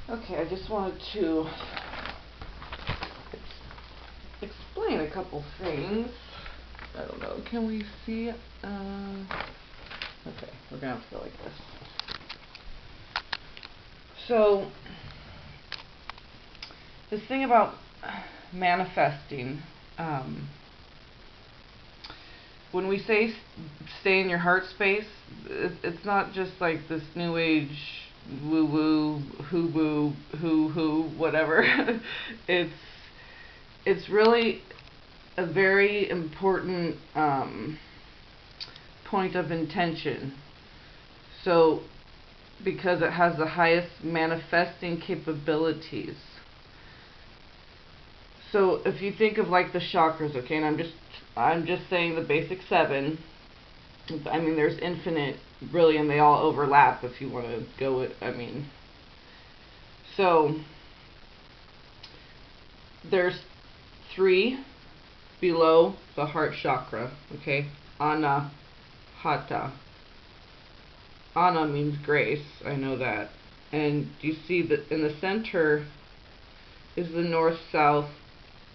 Okay, I just wanted to explain a couple things. I don't know, can we see? Okay, we're gonna have to go like this. So, this thing about manifesting, when we say stay in your heart space, it's not just like this new age woo woo, hoo woo, hoo, whatever. it's really a very important point of intention. So, because it has the highest manifesting capabilities. So if you think of like the chakras, okay, and I'm just saying the basic 7. I mean, there's infinite, really, and they all overlap if you want to go with, so there's 3 below the heart chakra, okay? Anahata. Ana means grace, I know that. And you see that in the center is the north, south,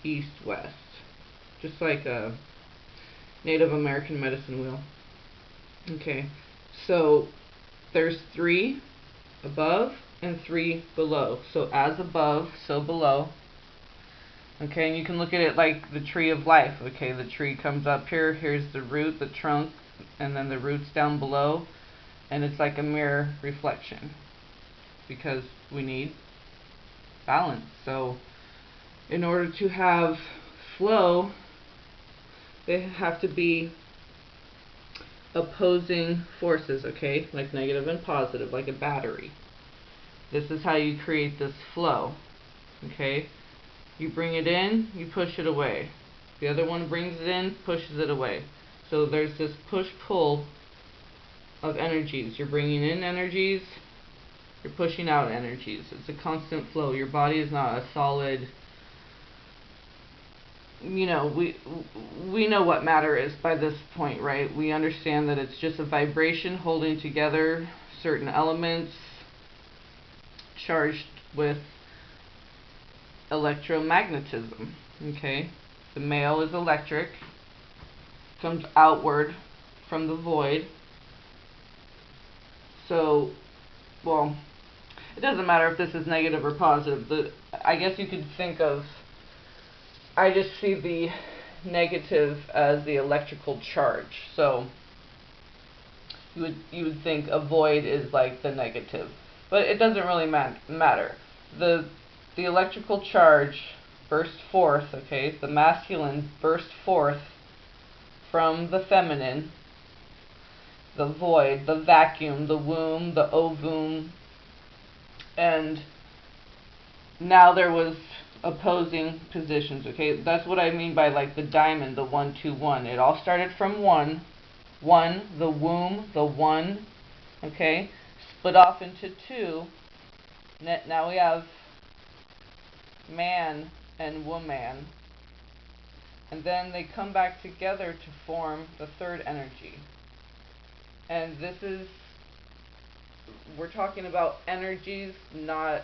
east, west. Just like a Native American medicine wheel. Okay, so there's 3 above and 3 below. So as above, so below. Okay, and you can look at it like the tree of life. Okay, the tree comes up here, here's the root, the trunk, and then the roots down below. And it's like a mirror reflection because we need balance. So in order to have flow, they have to be opposing forces, okay? Like negative and positive, like a battery. This is how you create this flow, okay? You bring it in, you push it away. The other one brings it in, pushes it away. So there's this push-pull of energies. You're bringing in energies, you're pushing out energies. It's a constant flow. Your body is not a solid, we know what matter is by this point, right? We understand that it's just a vibration holding together certain elements charged with electromagnetism, okay? The male is electric, comes outward from the void. So, well, it doesn't matter if this is negative or positive. I guess you could think of, I just see the negative as the electrical charge. So you would think a void is like the negative, but it doesn't really matter. The electrical charge burst forth. Okay, the masculine burst forth from the feminine, the void, the vacuum, the womb, the ovum, and now there was opposing positions. Okay, that's what I mean by like the diamond, the 1 2 1. It all started from 1, the womb, the 1. Okay, split off into 2. Now we have man and woman, and then they come back together to form the 3rd energy. And this is, we're talking about energies, not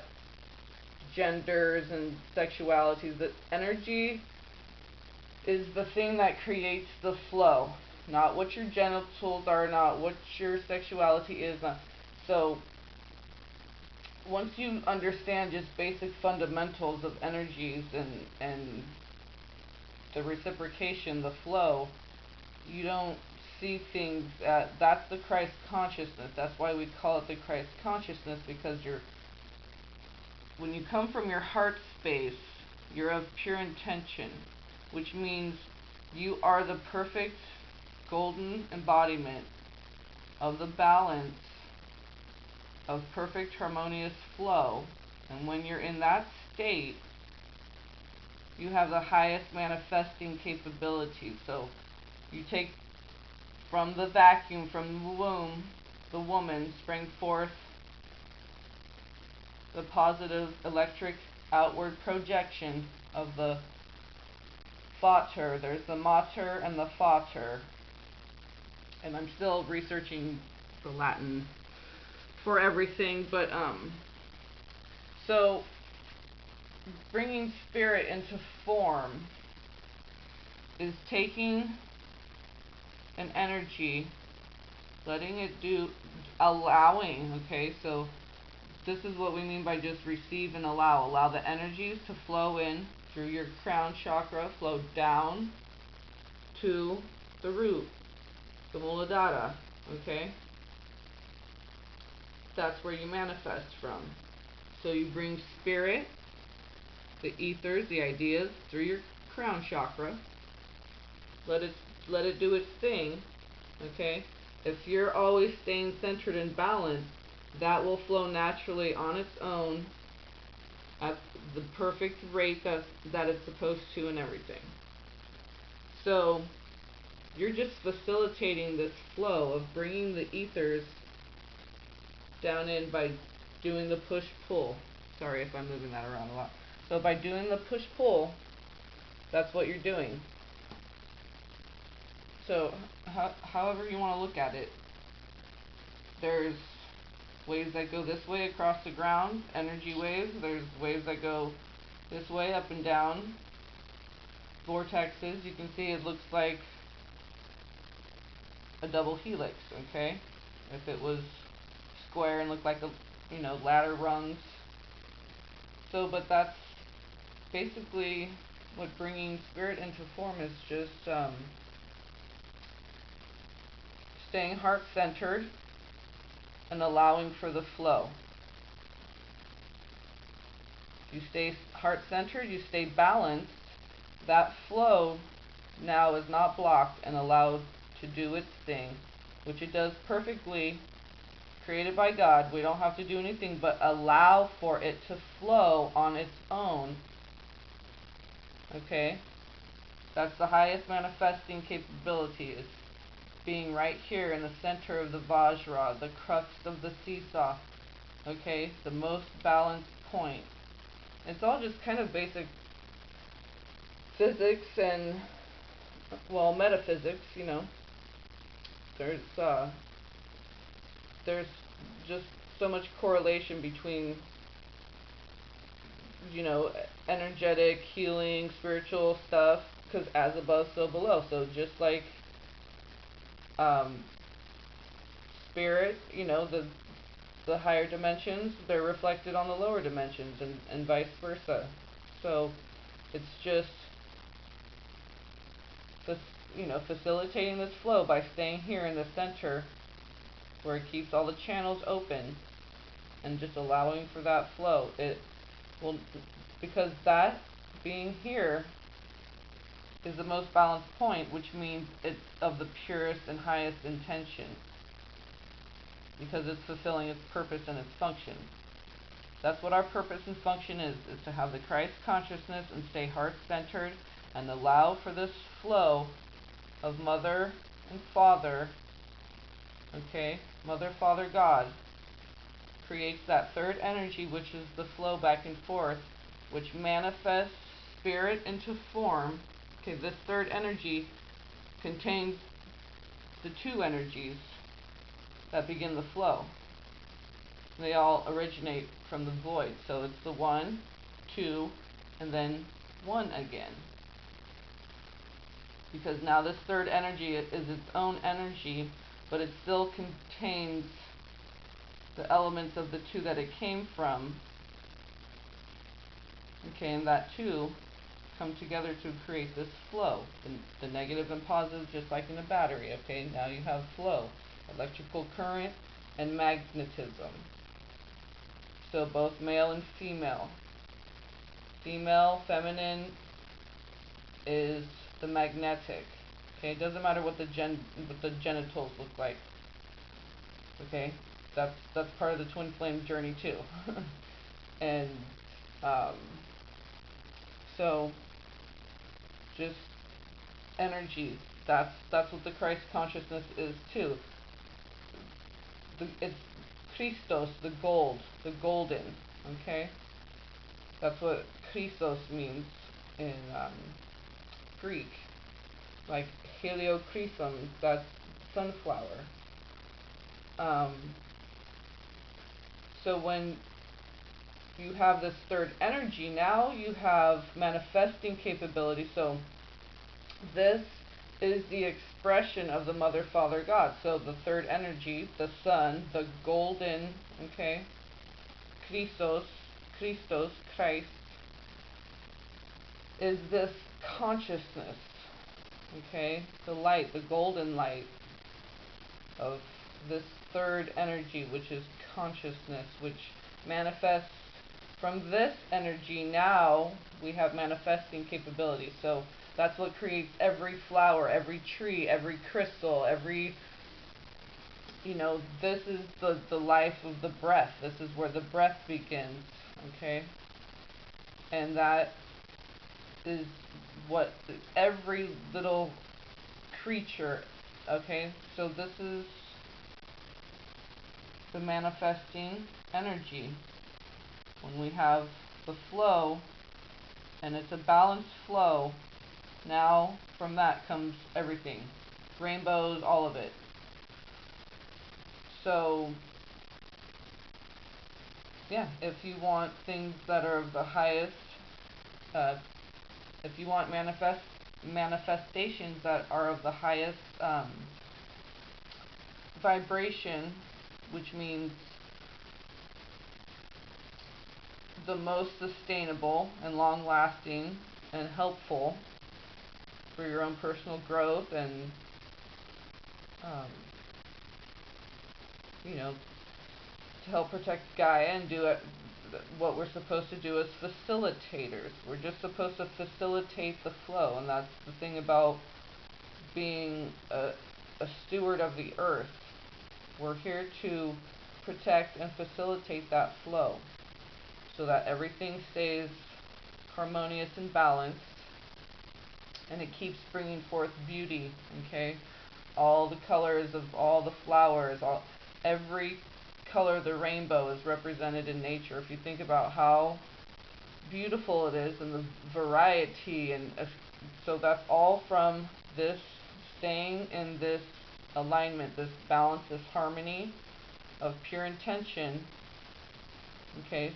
genders and sexualities. That energy is the thing that creates the flow, not what your genitals are, not what your sexuality is. So once you understand just basic fundamentals of energies and the reciprocation, the flow, you don't see things that's the Christ consciousness. That's why we call it the Christ consciousness, because when you come from your heart space, you're of pure intention, which means you are the perfect golden embodiment of the balance of perfect harmonious flow. And when you're in that state, you have the highest manifesting capability. So you take from the vacuum, from the womb, the woman, spring forth the positive electric outward projection of the Vater. There's the mater and the Vater. And I'm still researching the Latin for everything, but So, bringing spirit into form is taking an energy, letting it do, allowing, okay, so this is what we mean by just receive and allow. Allow the energies to flow in through your crown chakra, flow down to the root, the Muladhara, okay? That's where you manifest from. So you bring spirit, the ethers, the ideas, through your crown chakra. Let it do its thing, okay? If you're always staying centered and balanced, that will flow naturally on its own at the perfect rate that it's supposed to and everything. So you're just facilitating this flow of bringing the ethers down in by doing the push-pull. Sorry if I'm moving that around a lot. So by doing the push-pull, that's what you're doing. So however you want to look at it, there's waves that go this way across the ground, energy waves. There's waves that go this way, up and down, vortexes. You can see it looks like a double helix, okay? If it was square and looked like a, ladder rungs. So, but that's basically what bringing spirit into form is, just staying heart-centered and allowing for the flow. You stay heart-centered, you stay balanced, that flow now is not blocked and allowed to do its thing, which it does perfectly, created by God. We don't have to do anything but allow for it to flow on its own. Okay? That's the highest manifesting capability, is being right here in the center of the Vajra, the crux of the seesaw. Okay? The most balanced point. It's all just kind of basic physics and, well, metaphysics, There's just so much correlation between, energetic, healing, spiritual stuff, because as above, so below. So just like spirit, the higher dimensions, they're reflected on the lower dimensions, and vice versa. So it's just, facilitating this flow by staying here in the center where it keeps all the channels open and just allowing for that flow. It will, because that being here is the most balanced point, which means it's of the purest and highest intention, because it's fulfilling its purpose and its function. That's what our purpose and function is to have the Christ consciousness and stay heart-centered and allow for this flow of Mother and Father. Okay? Mother, Father, God creates that third energy, which is the flow back and forth, which manifests spirit into form. Okay, this third energy contains the two energies that begin the flow. They all originate from the void. So it's the 1, 2, and then 1 again. Because now this third energy is its own energy, but it still contains the elements of the 2 that it came from. Okay, and that 2 come together to create this flow. The negative and positive, just like in a battery. Okay, now you have flow, electrical current, and magnetism. So both male and female. Female, feminine, is the magnetic. Okay, it doesn't matter what the genitals look like. Okay, that's part of the twin flame journey too. And so just energies. That's what the Christ consciousness is too. It's Christos, the gold, the golden. Okay, that's what Christos means in Greek. Like heliochrysum, that's sunflower. So when you have this third energy, now you have manifesting capability. So this is the expression of the Mother, Father, God. So the third energy, the sun, the golden, okay, Christos, Christ, is this consciousness, okay, the light, the golden light of this third energy, which is consciousness, which manifests from this energy. Now we have manifesting capability. So that's what creates every flower, every tree, every crystal, every, this is the life of the breath. This is where the breath begins, okay? And that is what every little creature, okay? So this is the manifesting energy. When we have the flow, and it's a balanced flow, now from that comes everything. Rainbows, all of it. So, yeah, if you want things that are of the highest, if you want manifestations that are of the highest vibration, which means the most sustainable and long-lasting and helpful for your own personal growth and to help protect Gaia and do it, what we're supposed to do as facilitators. We're just supposed to facilitate the flow, and that's the thing about being a steward of the earth. We're here to protect and facilitate that flow so that everything stays harmonious and balanced, and it keeps bringing forth beauty, okay? All the colors of all the flowers, every color of the rainbow is represented in nature. If you think about how beautiful it is and the variety, and so that's all from this staying in this alignment, this balance, this harmony of pure intention, okay?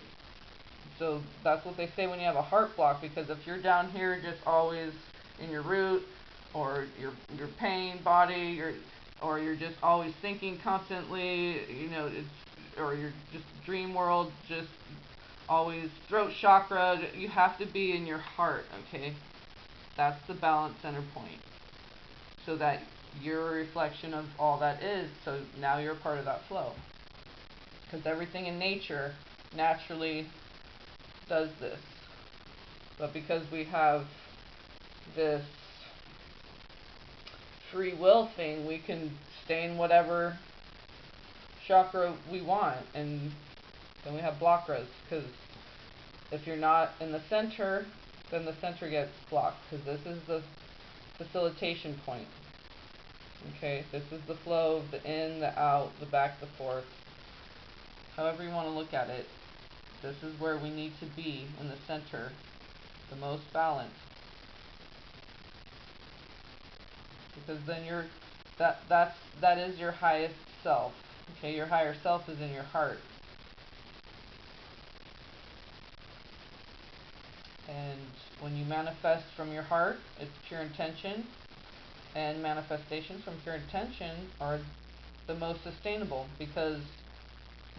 So that's what they say when you have a heart block, because if you're down here just always in your root, or your pain body, or you're just always thinking constantly, or you're just dream world, just always throat chakra, you have to be in your heart, okay? That's the balance center point, so that you're a reflection of all that is. So now you're a part of that flow, because everything in nature naturally does this. But because we have this free will thing, we can stay in whatever chakra we want, and then we have blockas, because if you're not in the center, then the center gets blocked, because this is the facilitation point, okay? This is the flow, the in, the out, the back, the forth, however you want to look at it. This is where we need to be, in the center, the most balanced, because then that is your highest self, okay? Your higher self is in your heart, and when you manifest from your heart, it's pure intention, and manifestations from pure intention are the most sustainable, because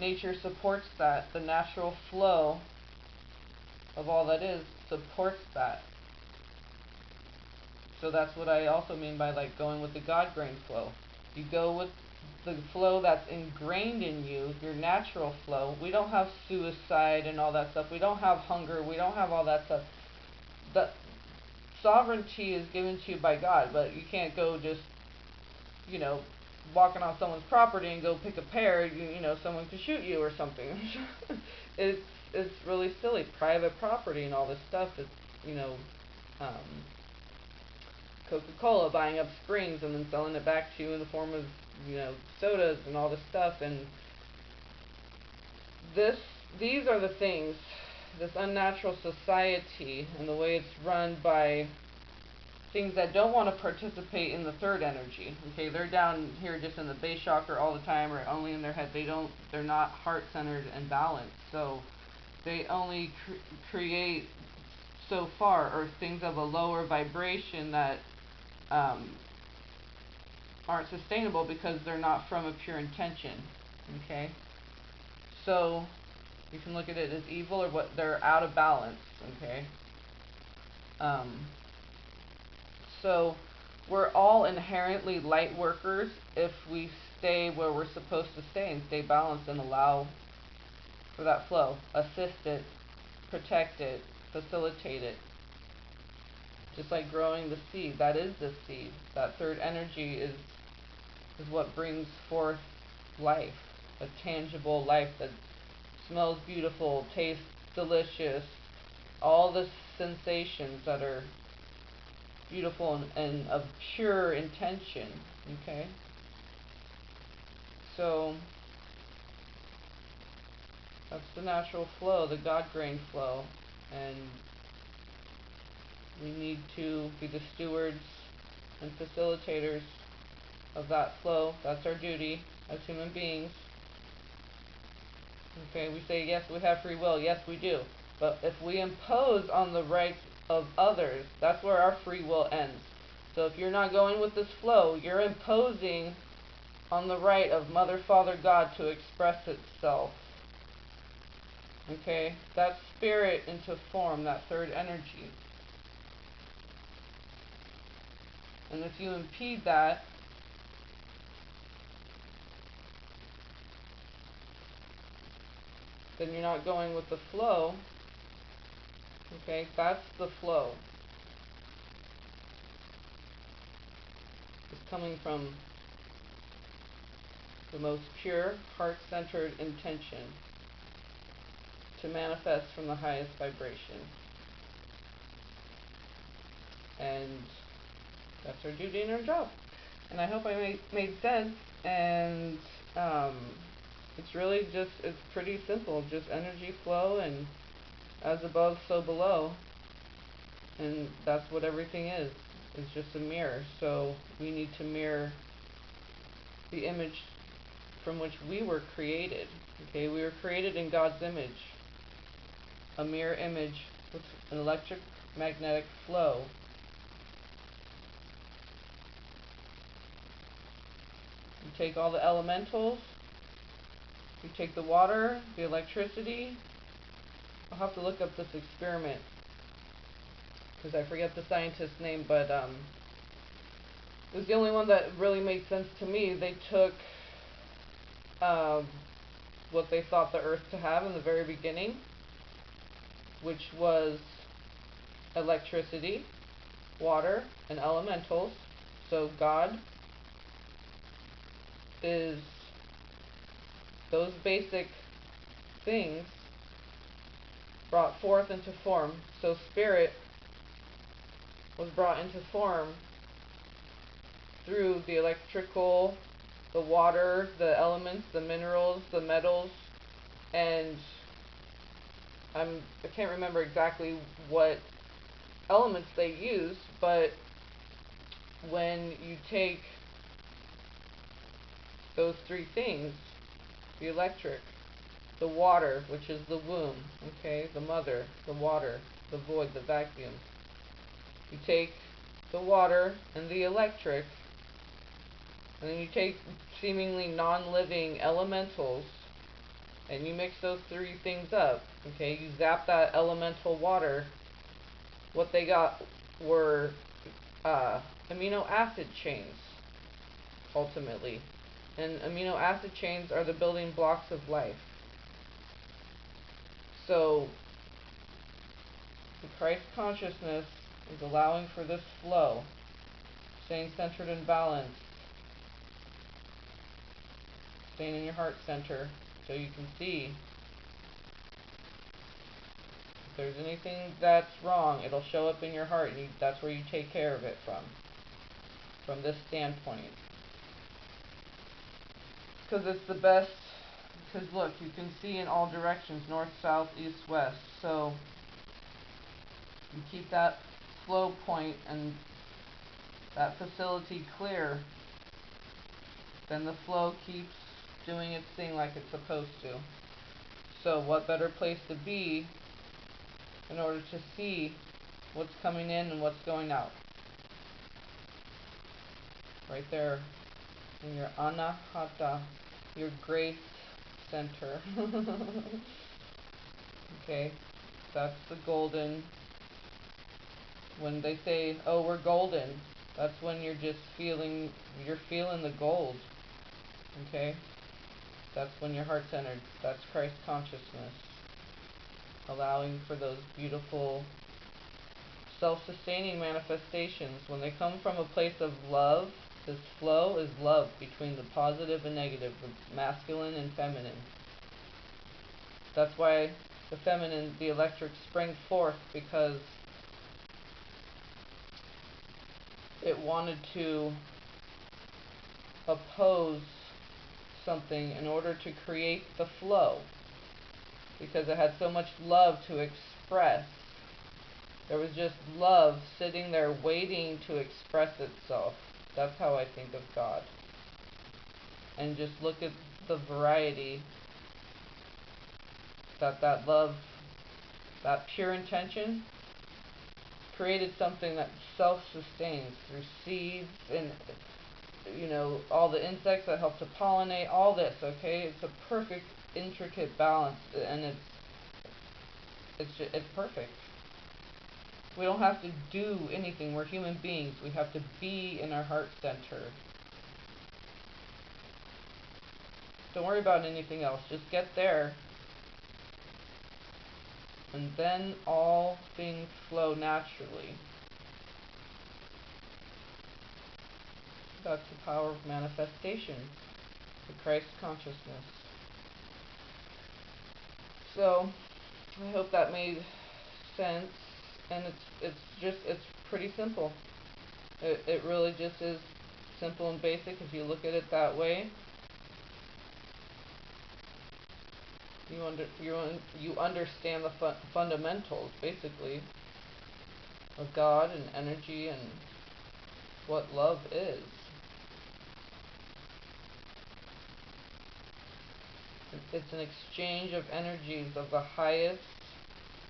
nature supports that. The natural flow of all that is supports that. So that's what I also mean by like going with the God grain flow. You go with the flow that's ingrained in you, your natural flow. We don't have suicide and all that stuff. We don't have hunger. We don't have all that stuff. The sovereignty is given to you by God, but you can't go just, walking on someone's property and go pick a pear. Someone could shoot you or something. It's really silly. Private property and all this stuff. It's, Coca-Cola buying up springs and then selling it back to you in the form of, sodas and all this stuff. And these are the things, this unnatural society and the way it's run by things that don't want to participate in the third energy. Okay, they're down here just in the base chakra all the time, or only in their head. They're not heart-centered and balanced. So they only create so far, or things of a lower vibration that aren't sustainable because they're not from a pure intention. Okay? So you can look at it as evil, or what, they're out of balance. Okay? So we're all inherently light workers if we stay where we're supposed to stay and stay balanced and allow for that flow. Assist it, protect it, facilitate it. Just like growing the seed, that is the seed. That third energy is what brings forth life, a tangible life that smells beautiful, tastes delicious, all the sensations that are beautiful and of pure intention. Okay? So that's the natural flow, the God grain flow. And we need to be the stewards and facilitators of that flow. That's our duty as human beings. Okay, we say, yes, we have free will. Yes, we do. But if we impose on the rights of others, that's where our free will ends. So if you're not going with this flow, you're imposing on the right of Mother, Father, God to express itself. Okay? That spirit into form, that third energy. And if you impede that, then you're not going with the flow. Okay? That's the flow. It's coming from the most pure, heart-centered intention to manifest from the highest vibration. And that's our duty and our job. And I hope I made sense. And it's really just, it's pretty simple. Just energy flow, and as above, so below. And that's what everything is. It's just a mirror. So we need to mirror the image from which we were created. Okay, we were created in God's image. A mirror image with an electromagnetic flow. You take all the elementals, you take the water, the electricity. I'll have to look up this experiment because I forget the scientist's name, but it was the only one that really made sense to me. They took what they thought the earth to have in the very beginning, which was electricity, water, and elementals. So God is those basic things brought forth into form. So spirit was brought into form through the electrical, the water, the elements, the minerals, the metals, and I can't remember exactly what elements they used, but when you take those three things, the electric, the water, which is the womb, okay, the mother, the water, the void, the vacuum. You take the water and the electric, and then you take seemingly non-living elementals, and you mix those three things up, okay, you zap that elemental water. What they got were amino acid chains, ultimately. And amino acid chains are the building blocks of life. So the Christ consciousness is allowing for this flow, staying centered and balanced, staying in your heart center so you can see if there's anything that's wrong. It'll show up in your heart, and that's where you take care of it from this standpoint. Because it's the best, because look, you can see in all directions, north, south, east, west. So you keep that flow point and that facility clear, then the flow keeps doing its thing like it's supposed to. So what better place to be in order to see what's coming in and what's going out? Right there in your anahata, your grace center. Okay, that's the golden. When they say, oh, we're golden, that's when you're feeling the gold. Okay? That's when your heart centered. That's Christ consciousness. Allowing for those beautiful self-sustaining manifestations. When they come from a place of love, this flow is love between the positive and negative, the masculine and feminine. That's why the feminine, the electric, sprang forth, because it wanted to oppose something in order to create the flow, because it had so much love to express. There was just love sitting there waiting to express itself. That's how I think of God. And just look at the variety that love, that pure intention, created something that self-sustains through seeds and, all the insects that help to pollinate, all this, okay? It's a perfect, intricate balance, and it's perfect. We don't have to do anything. We're human beings. We have to be in our heart center. Don't worry about anything else. Just get there. And then all things flow naturally. That's the power of manifestation, the Christ consciousness. So, I hope that made sense. And it's pretty simple. It really just is simple and basic if you look at it that way. You understand the fundamentals, basically, of God and energy and what love is. It's an exchange of energies of the highest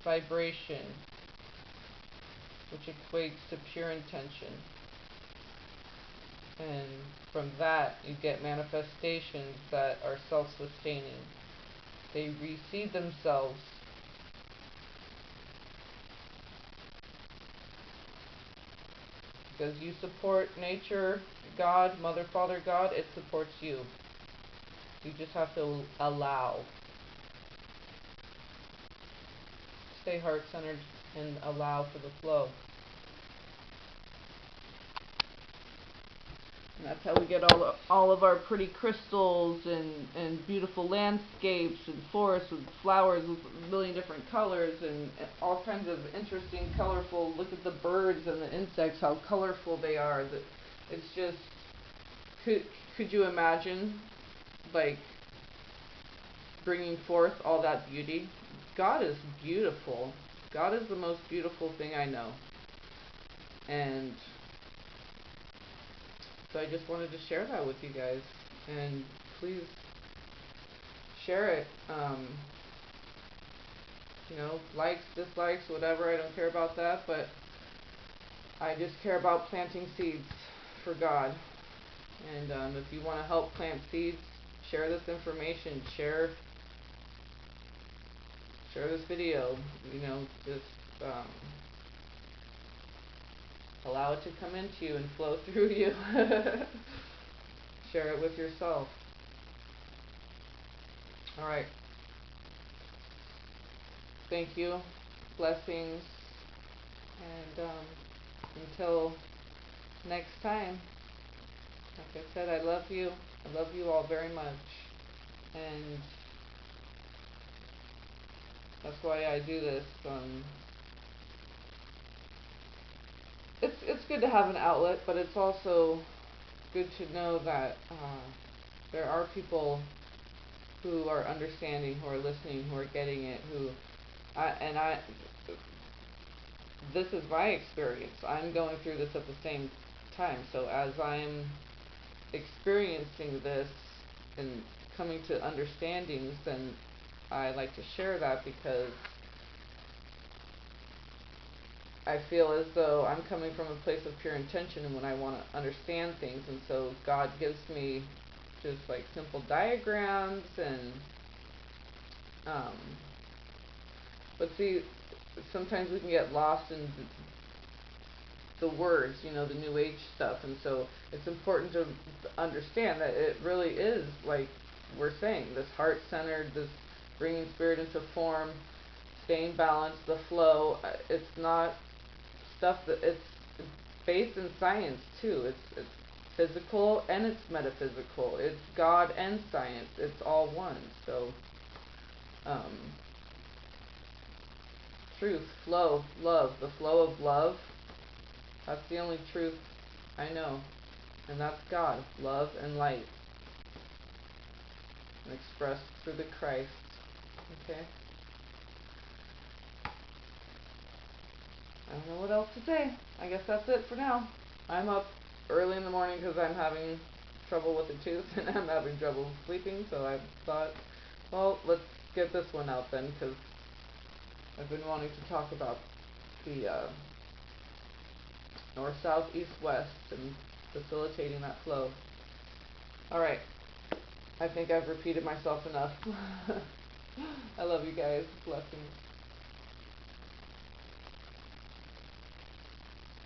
vibration, which equates to pure intention. And from that, you get manifestations that are self-sustaining. They reseed themselves. Because you support nature, God, Mother, Father, God, it supports you. You just have to allow. Stay heart-centered and allow for the flow. And that's how we get all of our pretty crystals and beautiful landscapes and forests with flowers with a million different colors and all kinds of interesting, colorful. Look at the birds and the insects, how colorful they are. It's just, could you imagine, like, bringing forth all that beauty? God is beautiful. God is the most beautiful thing I know. And so I just wanted to share that with you guys, and please share it. Likes, dislikes, whatever, I don't care about that, but I just care about planting seeds for God. And if you want to help plant seeds, share this information, share this video, just allow it to come into you and flow through you. Share it with yourself. Alright. Thank you. Blessings. And until next time, like I said, I love you. I love you all very much. And that's why I do this. It's good to have an outlet, but it's also good to know that there are people who are understanding, who are listening, who are getting it, this is my experience. I'm going through this at the same time. So as I'm experiencing this and coming to understandings, then I like to share that because I feel as though I'm coming from a place of pure intention and when I want to understand things, and so God gives me just like simple diagrams and um, but see, sometimes we can get lost in the words, the New Age stuff, and so it's important to understand that it really is like we're saying, this heart-centered, this bringing spirit into form, staying balanced, the flow. It's not stuff that it's based in science too. It's physical and it's metaphysical. It's God and science. It's all one. So, truth, flow, love, the flow of love. That's the only truth I know, and that's God, love and light, and expressed through the Christ. Okay. I don't know what else to say. I guess that's it for now. I'm up early in the morning because I'm having trouble with the tooth and I'm having trouble sleeping, so I thought, well, let's get this one out then, because I've been wanting to talk about the north, south, east, west, and facilitating that flow. Alright, I think I've repeated myself enough. I love you guys. Blessings.